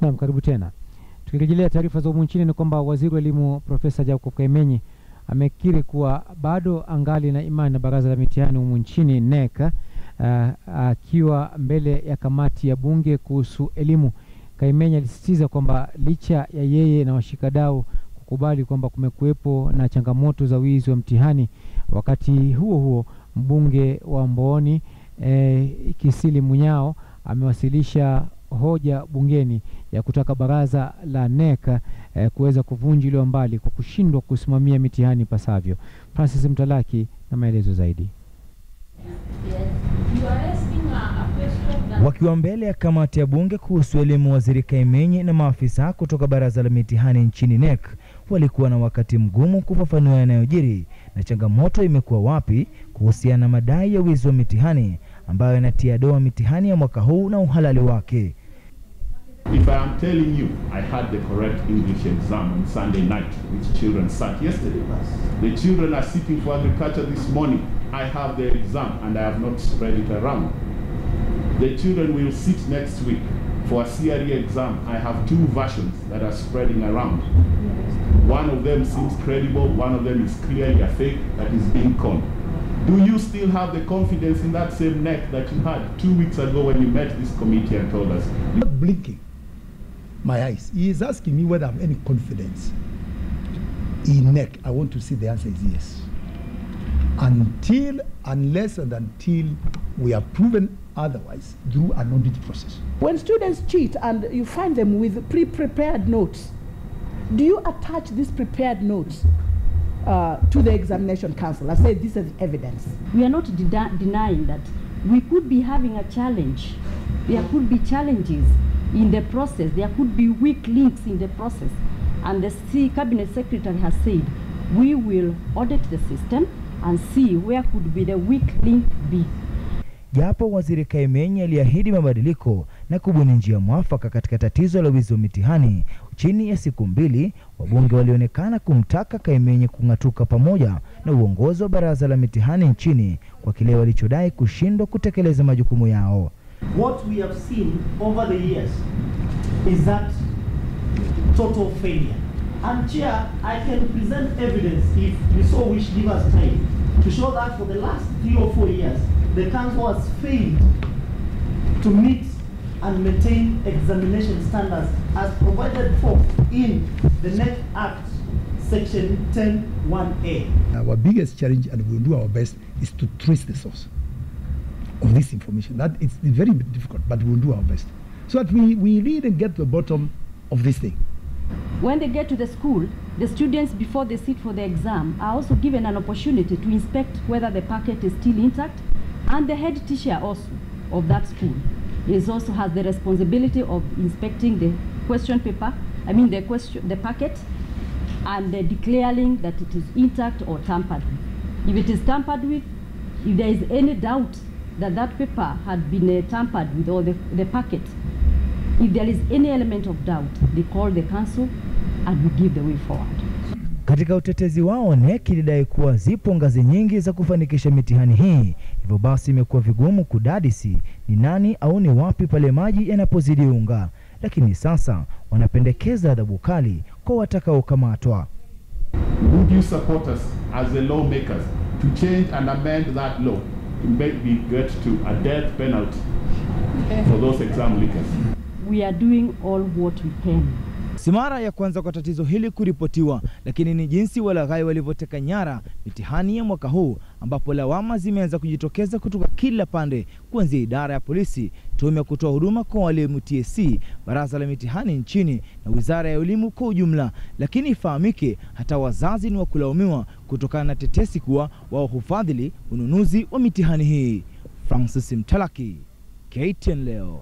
Naam, karibu tena. Tukirejelea taarifa za nchini ni kwamba Waziri wa Elimu Profesa Jacob Kaimenyi amekiri kuwa bado angali na imani na Baraza la Mitihani humu nchini NEC, akiwa mbele ya kamati ya bunge kuhusu elimu. Kaimenyi alisisitiza kwamba licha ya yeye na washikadau kukubali kwamba kumekuwepo na changamoto za wizi wa mtihani, wakati huo huo mbunge wa Mbooni Kisili Munyao amewasilisha hoja bungeni ya kutaka baraza la NEC kuweza kuvunjiliwa mbali kwa kushindwa kusimamia mitihani pasavyo. Francis Mtalaki na maelezo zaidi. Wakiwa mbele ya kamati ya bunge kuhusu elimu, Waziri Kaimenyi na maafisa kutoka baraza la mitihani nchini NEC walikuwa na wakati mgumu kufafanua yanayojiri na changamoto imekuwa wapi kuhusiana na madai ya wizi wa mitihani ambayo yanatia doa mitihani ya mwaka huu na uhalali wake. If I am telling you I had the correct English exam on Sunday night, which children sat yesterday, the children are sitting for agriculture this morning. I have the exam and I have not spread it around. The children will sit next week for a CRE exam. I have 2 versions that are spreading around. One of them seems credible, one of them is clearly a fake that is being conned. Do you still have the confidence in that same NEC that you had 2 weeks ago when you met this committee and told us? Not blinking my eyes. He is asking me whether I have any confidence in NEC. I want to see the answer is yes. Unless and until we are proven otherwise through an audit process. When students cheat and you find them with pre-prepared notes, do you attach these prepared notes to the examination council and say this is evidence? We are not denying that we could be having a challenge. There could be challenges in the process. There could be weak links in the process. And the Cabinet Secretary has said, we will audit the system and see where could be the weak link be. Japo Waziri Kaimenyi aliahidi mabadiliko na kubuni njia mwafaka katika tatizo la wizi wa mitihani, chini ya siku 2 wabunge walionekana kumtaka Kaimenyi kung'atuka pamoja na uongozi wa baraza la mitihani nchini kwa kile walichodai kushindwa kutekeleza majukumu yao. What we have seen over the years is that total failure. And Chair, I can present evidence if you so wish, give us time, to show that for the last 3 or 4 years, the council has failed to meet and maintain examination standards as provided for in the NEC Act, Section 10(1)A. Our biggest challenge, and we'll do our best, is to trace the source of this information. That it's very difficult, but we'll do our best so that we read and get to the bottom of this thing. When they get to the school, the students, before they sit for the exam, are also given an opportunity to inspect whether the packet is still intact, and the head teacher also of that school also has the responsibility of inspecting the question paper, the packet, and declaring that it is intact or tampered with. If it is tampered with, if there is any doubt that that paper had been tampered with, or the packet, if there is any element of doubt, they call the council and we give the way forward. Katika utetezi wao, NEC ilidai kuwa zipo ngazi nyingi za kufanikisha mitihani hii, hivyo basi imekuwa vigumu kudadisi ni nani au ni wapi pale maji yanapozidi unga. Lakini sasa wanapendekeza adhabu kali kwa watakaokamatwa. Would you support us as the lawmakers to change and amend that law to maybe get to a death penalty for those exam leakers? We are doing all what we can. Si mara ya kwanza kwa tatizo hili kuripotiwa, lakini ni jinsi walaghai walivyoteka nyara mitihani ya mwaka huu, ambapo lawama zimeanza kujitokeza kutoka kila pande, kuanzia idara ya polisi, tume ya kutoa huduma kwa walimu TSC, baraza la mitihani nchini na wizara ya elimu kwa ujumla. Lakini ifahamike, hata wazazi ni wakulaumiwa kutokana na tetesi kuwa wao hufadhili ununuzi wa mitihani hii. Francis Mtalaki, KTN leo.